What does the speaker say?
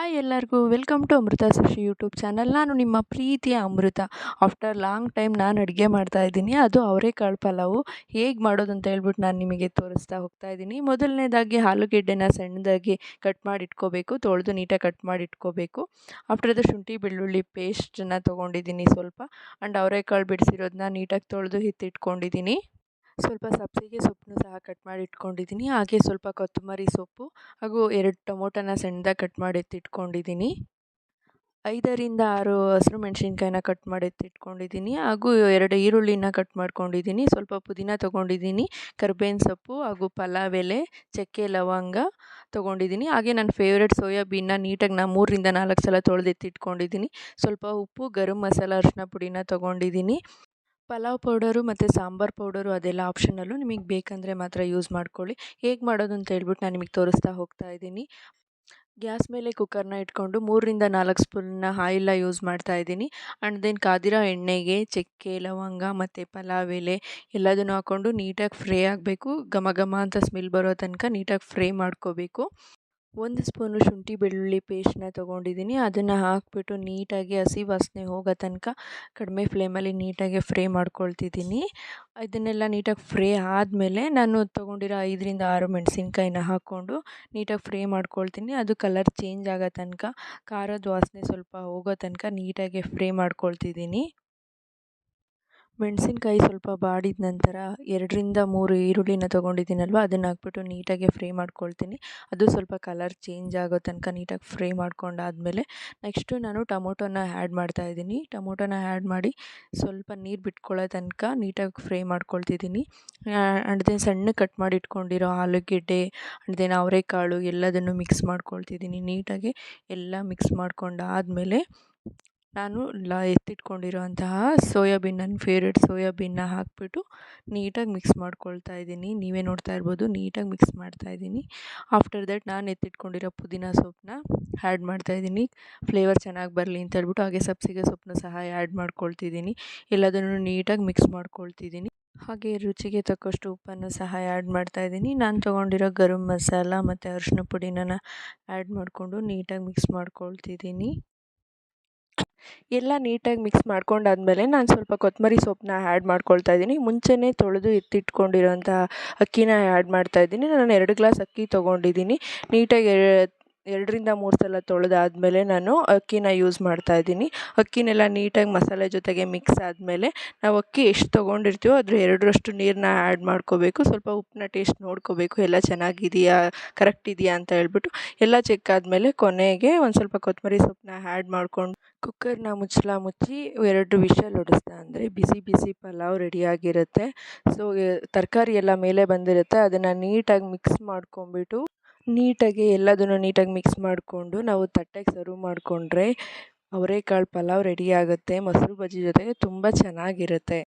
Hi ಎಲ್ಲರಿಗೂ welcome to Amrutha Sushi YouTube channel. ನಾನು ನಿಮ್ಮ ಪ್ರೀತಿಯ ಅಮೃತ. ಆಫ್ಟರ್ ಲಾಂಗ್ ಟೈಮ್ ನಾನು ಅಡುಗೆ ಮಾಡ್ತಾಯಿದ್ದೀನಿ, ಅದು ಅವರೆಕಾಳು ಪಲಾವು ಹೇಗೆ ಮಾಡೋದು ಅಂತ ಹೇಳ್ಬಿಟ್ಟು ನಾನು ನಿಮಗೆ ತೋರಿಸ್ತಾ ಹೋಗ್ತಾ ಇದ್ದೀನಿ. ಮೊದಲನೇದಾಗಿ ಆಲೂಗೆಡ್ಡೆನ ಸಣ್ಣದಾಗಿ ಕಟ್ ಮಾಡಿ ಇಟ್ಕೋಬೇಕು, ತೊಳೆದು ನೀಟಾಗಿ ಕಟ್ ಮಾಡಿ ಇಟ್ಕೋಬೇಕು. ಆಫ್ಟರ್ ಅದು ಶುಂಠಿ ಬೆಳ್ಳುಳ್ಳಿ ಪೇಸ್ಟನ್ನು ತೊಗೊಂಡಿದ್ದೀನಿ ಸ್ವಲ್ಪ, ಆ್ಯಂಡ್ ಅವರೆಕಾಳು ಬಿಡಿಸಿರೋದನ್ನ ನೀಟಾಗಿ ತೊಳೆದು ಎತ್ತಿಟ್ಕೊಂಡಿದ್ದೀನಿ. ಸ್ವಲ್ಪ ಸಬ್ಬಸಿಗೆ ಸೊಪ್ಪನ್ನು ಸಹ ಕಟ್ ಮಾಡಿ ಇಟ್ಕೊಂಡಿದ್ದೀನಿ. ಹಾಗೆ ಸ್ವಲ್ಪ ಕೊತ್ತಂಬರಿ ಸೊಪ್ಪು ಹಾಗೂ 2 ಟೊಮೊಟೊನ ಸಣ್ಣದಾಗಿ ಕಟ್ ಮಾಡಿ ಎತ್ತಿಟ್ಕೊಂಡಿದ್ದೀನಿ. 5ರಿಂದ 6 ಹಸಿರು ಮೆಣಸಿನ್ಕಾಯಿನ ಕಟ್ ಮಾಡಿ ಎತ್ತಿಟ್ಕೊಂಡಿದ್ದೀನಿ. ಹಾಗೂ 2 ಈರುಳ್ಳಿನ ಕಟ್ ಮಾಡ್ಕೊಂಡಿದ್ದೀನಿ. ಸ್ವಲ್ಪ ಪುದೀನ ತೊಗೊಂಡಿದ್ದೀನಿ, ಕರಿಬೇವಿನ ಸೊಪ್ಪು ಹಾಗೂ ಪಲಾವ್ ಎಲೆ, ಚಕ್ಕೆ ಲವಂಗ ತೊಗೊಂಡಿದ್ದೀನಿ. ಹಾಗೆ ನನ್ನ ಫೇವ್ರೆಟ್ ಸೋಯಾಬೀನ್ನ ನೀಟಾಗಿ 3ರಿಂದ 4 ಸಲ ತೊಳೆದು ಎತ್ತಿಟ್ಕೊಂಡಿದ್ದೀನಿ. ಸ್ವಲ್ಪ ಉಪ್ಪು, ಗರಂ ಮಸಾಲ, ಅರಿಶಿನ ಪುಡಿನ ತೊಗೊಂಡಿದ್ದೀನಿ. ಪಲಾವ್ ಪೌಡರು ಮತ್ತು ಸಾಂಬಾರು ಪೌಡರು ಅದೆಲ್ಲ ಆಪ್ಷನಲ್ಲು, ನಿಮಗೆ ಬೇಕಂದರೆ ಮಾತ್ರ ಯೂಸ್ ಮಾಡ್ಕೊಳ್ಳಿ. ಹೇಗೆ ಮಾಡೋದು ಅಂತ ಹೇಳ್ಬಿಟ್ಟು ನಾನು ನಿಮಗೆ ತೋರಿಸ್ತಾ ಹೋಗ್ತಾ ಇದ್ದೀನಿ. ಗ್ಯಾಸ್ ಮೇಲೆ ಕುಕ್ಕರ್ನ ಇಟ್ಕೊಂಡು 3ರಿಂದ 4 ಸ್ಪೂನ್ನ ಆಯಿಲ್ನ ಯೂಸ್ ಮಾಡ್ತಾ ಇದ್ದೀನಿ. ಆ್ಯಂಡ್ ದೆನ್ ಕಾದಿರೋ ಎಣ್ಣೆಗೆ ಚಕ್ಕೆ ಲವಂಗ ಮತ್ತು ಪಲಾವ್ ಎಲೆ ಎಲ್ಲದನ್ನು ಹಾಕ್ಕೊಂಡು ನೀಟಾಗಿ ಫ್ರೈ ಆಗಬೇಕು. ಘಮ ಘಮ ಅಂತ ಸ್ಮೆಲ್ ಬರೋ ತನಕ ನೀಟಾಗಿ ಫ್ರೈ ಮಾಡ್ಕೋಬೇಕು. 1 ಸ್ಪೂನು ಶುಂಠಿ ಬೆಳ್ಳುಳ್ಳಿ ಪೇಸ್ಟನ್ನ ತೊಗೊಂಡಿದ್ದೀನಿ. ಅದನ್ನು ಹಾಕ್ಬಿಟ್ಟು ನೀಟಾಗಿ ಹಸಿ ವಾಸನೆ ಹೋಗೋ ತನಕ ಕಡಿಮೆ ಫ್ಲೇಮಲ್ಲಿ ನೀಟಾಗಿ ಫ್ರೈ ಮಾಡ್ಕೊಳ್ತಿದ್ದೀನಿ. ಇದನ್ನೆಲ್ಲ ನೀಟಾಗಿ ಫ್ರೈ ಆದಮೇಲೆ ನಾನು ತೊಗೊಂಡಿರೋ 5ರಿಂದ 6 ಮೆಣಸಿನ್ಕಾಯಿನ ಹಾಕ್ಕೊಂಡು ನೀಟಾಗಿ ಫ್ರೈ ಮಾಡ್ಕೊಳ್ತೀನಿ. ಅದು ಕಲರ್ ಚೇಂಜ್ ಆಗೋ ತನಕ, ಖಾರದ ವಾಸನೆ ಸ್ವಲ್ಪ ಹೋಗೋ ತನಕ ನೀಟಾಗಿ ಫ್ರೈ ಮಾಡ್ಕೊಳ್ತಿದ್ದೀನಿ. ಮೆಣಸಿನ್ಕಾಯಿ ಸ್ವಲ್ಪ ಬಾಡಿದ ನಂತರ 2ರಿಂದ 3 ಈರುಳ್ಳಿನ ತೊಗೊಂಡಿದ್ದೀನಲ್ವ, ಅದನ್ನು ಹಾಕ್ಬಿಟ್ಟು ನೀಟಾಗಿ ಫ್ರೈ ಮಾಡ್ಕೊಳ್ತೀನಿ. ಅದು ಸ್ವಲ್ಪ ಕಲರ್ ಚೇಂಜ್ ಆಗೋ ತನಕ ನೀಟಾಗಿ ಫ್ರೈ ಮಾಡ್ಕೊಂಡಾದಮೇಲೆ ನೆಕ್ಸ್ಟು ನಾನು ಟೊಮೊಟೊನ ಆ್ಯಡ್ ಮಾಡ್ತಾಯಿದ್ದೀನಿ. ಟೊಮೊಟೊನ ಆ್ಯಡ್ ಮಾಡಿ ಸ್ವಲ್ಪ ನೀರು ಬಿಟ್ಕೊಳ್ಳೋ ತನಕ ನೀಟಾಗಿ ಫ್ರೈ ಮಾಡ್ಕೊಳ್ತಿದ್ದೀನಿ. ಆ್ಯಂಡ್ ದೆನ್ ಸಣ್ಣಗೆ ಕಟ್ ಮಾಡಿ ಇಟ್ಕೊಂಡಿರೋ ಆಲೂಗೆಡ್ಡೆ ಆ್ಯಂಡ್ ದೆನ್ ಅವರೆಕಾಳು ಎಲ್ಲದನ್ನು ಮಿಕ್ಸ್ ಮಾಡ್ಕೊಳ್ತಿದ್ದೀನಿ. ನೀಟಾಗಿ ಎಲ್ಲ ಮಿಕ್ಸ್ ಮಾಡ್ಕೊಂಡಾದಮೇಲೆ ನಾನು ಎತ್ತಿಟ್ಕೊಂಡಿರೋಂತಹ ಸೋಯಾಬೀನ್, ನನ್ನ ಫೇವ್ರೆಟ್ ಸೋಯಾಬೀನ್ನ ಹಾಕ್ಬಿಟ್ಟು ನೀಟಾಗಿ ಮಿಕ್ಸ್ ಮಾಡ್ಕೊಳ್ತಾ ಇದ್ದೀನಿ. ನೀವೇ ನೋಡ್ತಾ ಇರ್ಬೋದು, ನೀಟಾಗಿ ಮಿಕ್ಸ್ ಮಾಡ್ತಾಯಿದ್ದೀನಿ. ಆಫ್ಟರ್ ದಟ್ ನಾನು ಎತ್ತಿಟ್ಕೊಂಡಿರೋ ಪುದೀನ ಸೊಪ್ಪನ್ನ ಆ್ಯಡ್ ಮಾಡ್ತಾಯಿದ್ದೀನಿ, ಫ್ಲೇವರ್ ಚೆನ್ನಾಗಿ ಬರಲಿ ಅಂತ ಹೇಳ್ಬಿಟ್ಟು. ಹಾಗೆ ಸಬ್ಬಸಿಗೆ ಸೊಪ್ಪನ್ನು ಸಹ ಆ್ಯಡ್ ಮಾಡ್ಕೊಳ್ತಿದ್ದೀನಿ. ಎಲ್ಲದನ್ನು ನೀಟಾಗಿ ಮಿಕ್ಸ್ ಮಾಡ್ಕೊಳ್ತಿದ್ದೀನಿ. ಹಾಗೆ ರುಚಿಗೆ ತಕ್ಕಷ್ಟು ಉಪ್ಪನ್ನು ಸಹ ಆ್ಯಡ್ ಮಾಡ್ತಾಯಿದ್ದೀನಿ. ನಾನು ತೊಗೊಂಡಿರೋ ಗರಂ ಮಸಾಲ ಮತ್ತು ಅರಿಶಿನ ಪುಡಿನ ಆ್ಯಡ್ ಮಾಡಿಕೊಂಡು ನೀಟಾಗಿ ಮಿಕ್ಸ್ ಮಾಡ್ಕೊಳ್ತಿದ್ದೀನಿ. ಎಲ್ಲ ನೀಟಾಗಿ ಮಿಕ್ಸ್ ಮಾಡ್ಕೊಂಡಾದಮೇಲೆ ನಾನು ಸ್ವಲ್ಪ ಕೊತ್ತಂಬರಿ ಸೊಪ್ಪನ್ನ ಆ್ಯಡ್ ಮಾಡ್ಕೊಳ್ತಾ ಇದ್ದೀನಿ. ಮುಂಚೆನೇ ತೊಳೆದು ಎತ್ತಿಟ್ಕೊಂಡಿರೋಂಥ ಅಕ್ಕಿನ ಆ್ಯಡ್ ಮಾಡ್ತಾಯಿದ್ದೀನಿ. ನಾನು 2 ಗ್ಲಾಸ್ ಅಕ್ಕಿ ತೊಗೊಂಡಿದ್ದೀನಿ. ನೀಟಾಗಿ 2ರಿಂದ 3 ಸಲ ತೊಳೆದಾದಮೇಲೆ ನಾನು ಅಕ್ಕಿನ ಯೂಸ್ ಮಾಡ್ತಾಯಿದ್ದೀನಿ. ಅಕ್ಕಿನೆಲ್ಲ ನೀಟಾಗಿ ಮಸಾಲೆ ಜೊತೆಗೆ ಮಿಕ್ಸ್ ಆದಮೇಲೆ ನಾವು ಅಕ್ಕಿ ಎಷ್ಟು ತೊಗೊಂಡಿರ್ತೀವೋ ಅದ್ರ 2ರಷ್ಟು ನೀರನ್ನ ಆ್ಯಡ್ ಮಾಡ್ಕೋಬೇಕು. ಸ್ವಲ್ಪ ಉಪ್ಪನ್ನ ಟೇಸ್ಟ್ ನೋಡ್ಕೋಬೇಕು, ಎಲ್ಲ ಚೆನ್ನಾಗಿದೆಯಾ, ಕರೆಕ್ಟ್ ಇದೆಯಾ ಅಂತ ಹೇಳ್ಬಿಟ್ಟು. ಎಲ್ಲ ಚೆಕ್ ಆದಮೇಲೆ ಕೊನೆಗೆ ಒಂದು ಸ್ವಲ್ಪ ಕೊತ್ತಂಬರಿ ಸೊಪ್ಪನ್ನ ಆ್ಯಡ್ ಮಾಡ್ಕೊಂಡು ಕುಕ್ಕರ್ನ ಮುಚ್ಚಿ 2 ವಿಷಲ್ ಹೊಡೆಸ್ದೆ ಅಂದರೆ ಬಿಸಿ ಬಿಸಿ ಪಲಾವ್ ರೆಡಿಯಾಗಿರುತ್ತೆ. ಸೊ ತರಕಾರಿ ಎಲ್ಲ ಮೇಲೆ ಬಂದಿರುತ್ತೆ, ಅದನ್ನು ನೀಟಾಗಿ ಮಿಕ್ಸ್ ಮಾಡ್ಕೊಂಬಿಟ್ಟು ಎಲ್ಲದನ್ನು ನೀಟಾಗಿ ಮಿಕ್ಸ್ ಮಾಡಿಕೊಂಡು ನಾವು ತಟ್ಟೆಗೆ ಸರ್ವ್ ಮಾಡಿಕೊಂಡ್ರೆ ಅವರೆಕಾಳು ಪಲಾವ್ ರೆಡಿ ಆಗುತ್ತೆ. ಮೊಸರು ಬಜ್ಜಿ ಜೊತೆಗೆ ತುಂಬ ಚೆನ್ನಾಗಿರುತ್ತೆ.